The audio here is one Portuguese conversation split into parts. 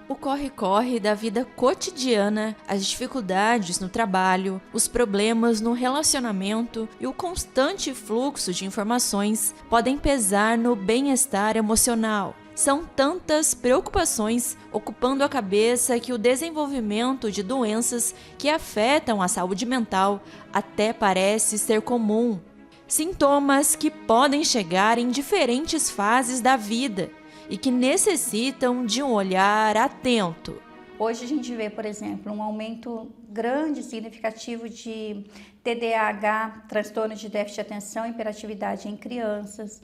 O corre-corre da vida cotidiana, as dificuldades no trabalho, os problemas no relacionamento e o constante fluxo de informações podem pesar no bem-estar emocional. São tantas preocupações ocupando a cabeça que o desenvolvimento de doenças que afetam a saúde mental até parece ser comum. Sintomas que podem chegar em diferentes fases da vida e que necessitam de um olhar atento. Hoje a gente vê, por exemplo, um aumento grande, significativo de TDAH, transtorno de déficit de atenção e hiperatividade em crianças.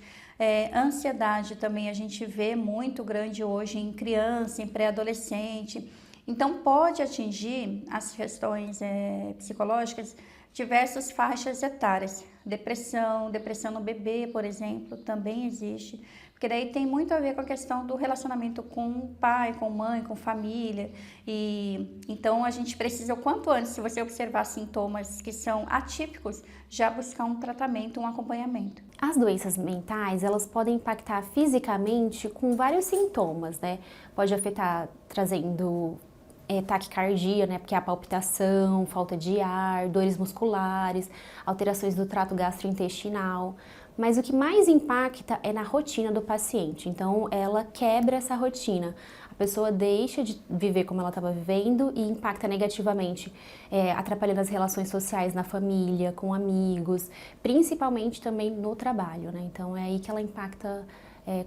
Ansiedade também a gente vê muito grande hoje em criança, em pré-adolescente. Então pode atingir as questões psicológicas diversas faixas etárias. Depressão no bebê, por exemplo, também existe. Porque daí tem muito a ver com a questão do relacionamento com o pai, com mãe, com família. E então a gente precisa, o quanto antes, se você observar sintomas que são atípicos, já buscar um tratamento, um acompanhamento. As doenças mentais, elas podem impactar fisicamente com vários sintomas, né? Pode afetar trazendo taquicardia, né? Porque é a palpitação, falta de ar, dores musculares, alterações do trato gastrointestinal. Mas o que mais impacta é na rotina do paciente. Então, ela quebra essa rotina. A pessoa deixa de viver como ela estava vivendo e impacta negativamente, atrapalhando as relações sociais na família, com amigos, principalmente também no trabalho, né? Então, é aí que ela impacta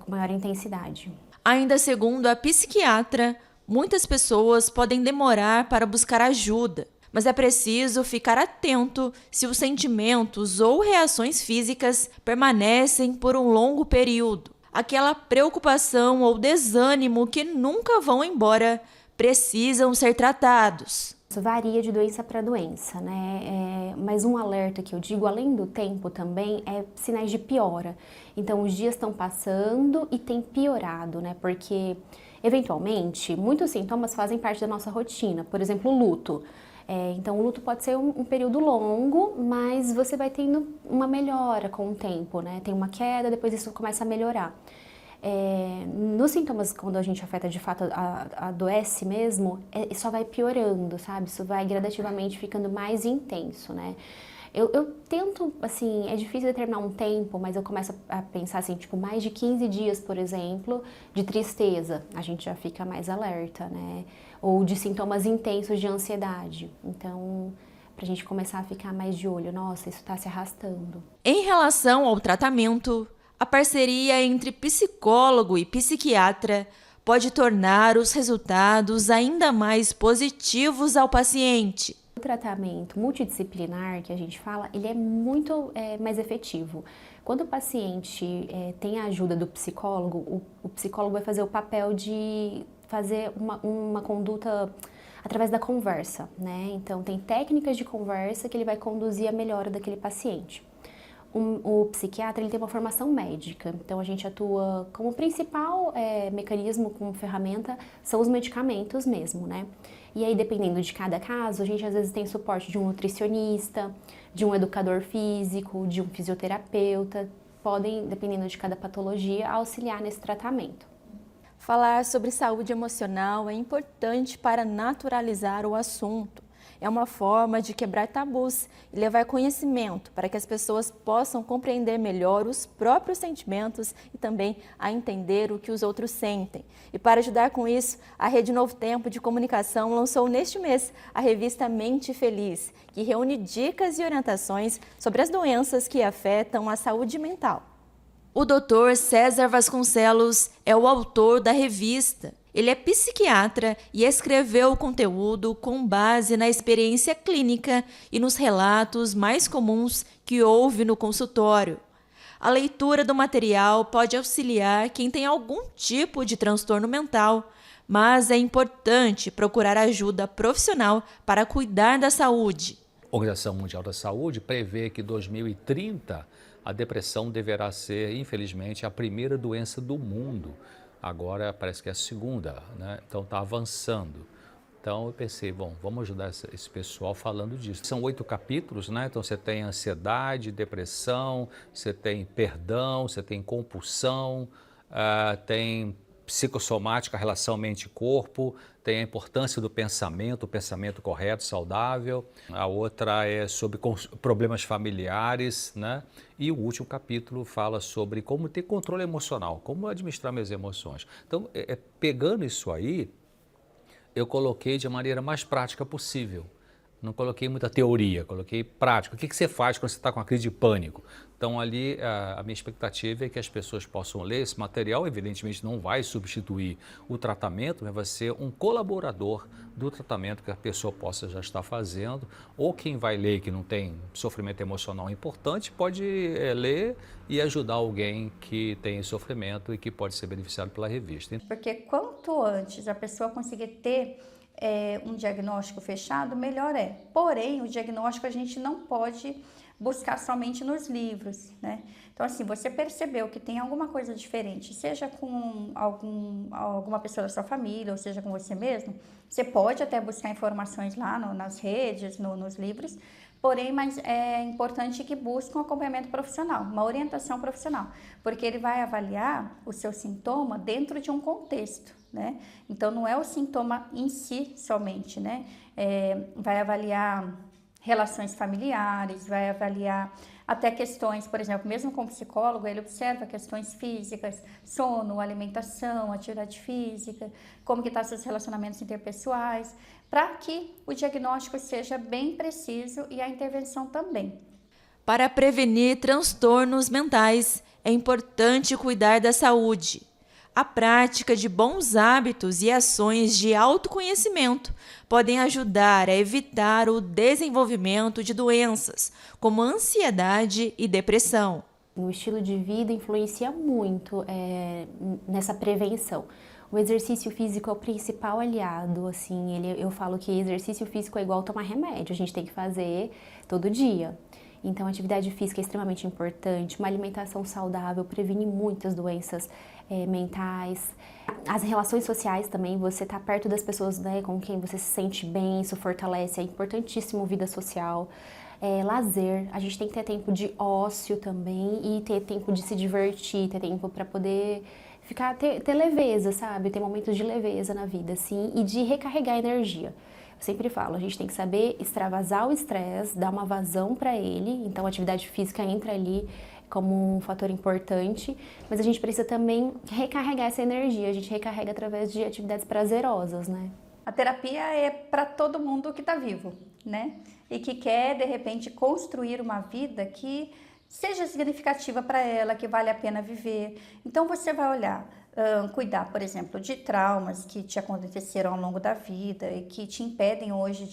com maior intensidade. Ainda segundo a psiquiatra, muitas pessoas podem demorar para buscar ajuda, mas é preciso ficar atento se os sentimentos ou reações físicas permanecem por um longo período. Aquela preocupação ou desânimo que nunca vão embora precisam ser tratados. Isso varia de doença para doença, né? Mas um alerta que eu digo, além do tempo também, é sinais de piora. Então, os dias estão passando e tem piorado, né? Porque, eventualmente, muitos sintomas fazem parte da nossa rotina. Por exemplo, o luto. Então, o luto pode ser um período longo, mas você vai tendo uma melhora com o tempo, né? Tem uma queda, depois isso começa a melhorar. Nos sintomas, quando a gente afeta de fato, adoece mesmo, só vai piorando, sabe? Isso vai gradativamente ficando mais intenso, né? Eu tento, assim, é difícil determinar um tempo, mas eu começo a pensar, assim, tipo, mais de 15 dias, por exemplo, de tristeza, a gente já fica mais alerta, né? Ou de sintomas intensos de ansiedade. Então, pra gente começar a ficar mais de olho, nossa, isso tá se arrastando. Em relação ao tratamento, a parceria entre psicólogo e psiquiatra pode tornar os resultados ainda mais positivos ao paciente. O tratamento multidisciplinar que a gente fala, ele é muito mais efetivo. Quando o paciente tem a ajuda do psicólogo, o psicólogo vai fazer o papel de fazer uma conduta através da conversa, né? Então, tem técnicas de conversa que ele vai conduzir a melhora daquele paciente. O psiquiatra ele tem uma formação médica, então a gente atua como principal mecanismo, como ferramenta, são os medicamentos mesmo, né? E aí, dependendo de cada caso, a gente às vezes tem suporte de um nutricionista, de um educador físico, de um fisioterapeuta, podem, dependendo de cada patologia, auxiliar nesse tratamento. Falar sobre saúde emocional é importante para naturalizar o assunto. É uma forma de quebrar tabus e levar conhecimento para que as pessoas possam compreender melhor os próprios sentimentos e também a entender o que os outros sentem. E para ajudar com isso, a Rede Novo Tempo de Comunicação lançou neste mês a revista Mente Feliz, que reúne dicas e orientações sobre as doenças que afetam a saúde mental. O Dr. César Vasconcelos é o autor da revista. Ele é psiquiatra e escreveu o conteúdo com base na experiência clínica e nos relatos mais comuns que houve no consultório. A leitura do material pode auxiliar quem tem algum tipo de transtorno mental, mas é importante procurar ajuda profissional para cuidar da saúde. A Organização Mundial da Saúde prevê que em 2030 a depressão deverá ser, infelizmente, a primeira doença do mundo. Agora parece que é a segunda, né? Então está avançando. Então eu pensei, bom, vamos ajudar esse pessoal falando disso. São 8 capítulos, né? Então você tem ansiedade, depressão, você tem perdão, você tem compulsão, tem psicossomática, a relação mente-corpo, tem a importância do pensamento, o pensamento correto, saudável. A outra é sobre problemas familiares, né? E o último capítulo fala sobre como ter controle emocional, como administrar minhas emoções. Então, pegando isso aí, eu coloquei de maneira mais prática possível. Não coloquei muita teoria, coloquei prática. O que você faz quando você está com uma crise de pânico? Então ali a minha expectativa é que as pessoas possam ler esse material. Evidentemente não vai substituir o tratamento, mas vai ser um colaborador do tratamento que a pessoa possa já estar fazendo. Ou quem vai ler que não tem sofrimento emocional importante pode ler e ajudar alguém que tem sofrimento e que pode ser beneficiado pela revista. Porque quanto antes a pessoa conseguir ter um diagnóstico fechado, melhor é. Porém, o diagnóstico a gente não pode buscar somente nos livros, né? Então, assim, você percebeu que tem alguma coisa diferente, seja com alguma pessoa da sua família, ou seja com você mesmo, você pode até buscar informações lá nas redes, nos livros, porém, mas é importante que busque um acompanhamento profissional, uma orientação profissional, porque ele vai avaliar o seu sintoma dentro de um contexto, né? Então, não é o sintoma em si somente, né? Vai avaliar relações familiares, vai avaliar até questões, por exemplo, mesmo com o psicólogo, ele observa questões físicas, sono, alimentação, atividade física, como que estão seus relacionamentos interpessoais, para que o diagnóstico seja bem preciso e a intervenção também. Para prevenir transtornos mentais, é importante cuidar da saúde. A prática de bons hábitos e ações de autoconhecimento podem ajudar a evitar o desenvolvimento de doenças, como ansiedade e depressão. O estilo de vida influencia muito nessa prevenção. O exercício físico é o principal aliado, assim, eu falo que exercício físico é igual tomar remédio, a gente tem que fazer todo dia. Então, a atividade física é extremamente importante, uma alimentação saudável previne muitas doenças mentais. As relações sociais também, você tá perto das pessoas, né, com quem você se sente bem, isso fortalece, é importantíssimo vida social. Lazer, a gente tem que ter tempo de ócio também e ter tempo de se divertir, ter tempo para poder ter leveza, sabe? Ter momentos de leveza na vida, assim, e de recarregar energia. Eu sempre falo, a gente tem que saber extravasar o estresse, dar uma vazão para ele, então a atividade física entra ali como um fator importante, mas a gente precisa também recarregar essa energia, a gente recarrega através de atividades prazerosas, né? A terapia é para todo mundo que está vivo, né? E que quer, de repente, construir uma vida que seja significativa para ela, que vale a pena viver. Então, você vai olhar, cuidar, por exemplo, de traumas que te aconteceram ao longo da vida e que te impedem hoje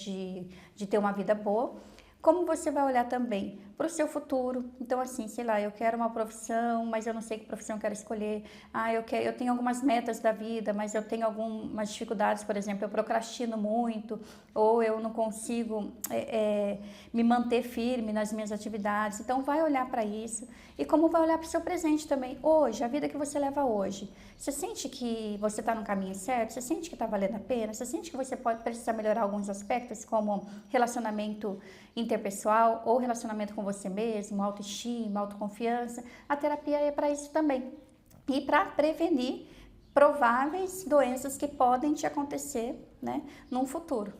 de ter uma vida boa. Como você vai olhar também para o seu futuro. Então, assim, sei lá, eu quero uma profissão, mas eu não sei que profissão eu quero escolher. Eu tenho algumas metas da vida, mas eu tenho algumas dificuldades, por exemplo, eu procrastino muito, ou eu não consigo me manter firme nas minhas atividades. Então, vai olhar para isso. E como vai olhar para o seu presente também. Hoje, a vida que você leva hoje. Você sente que você está no caminho certo? Você sente que está valendo a pena? Você sente que você pode precisar melhorar alguns aspectos, como relacionamento interpessoal ou relacionamento com você mesmo, autoestima, autoconfiança? A terapia é para isso também. E para prevenir prováveis doenças que podem te acontecer, né, num futuro.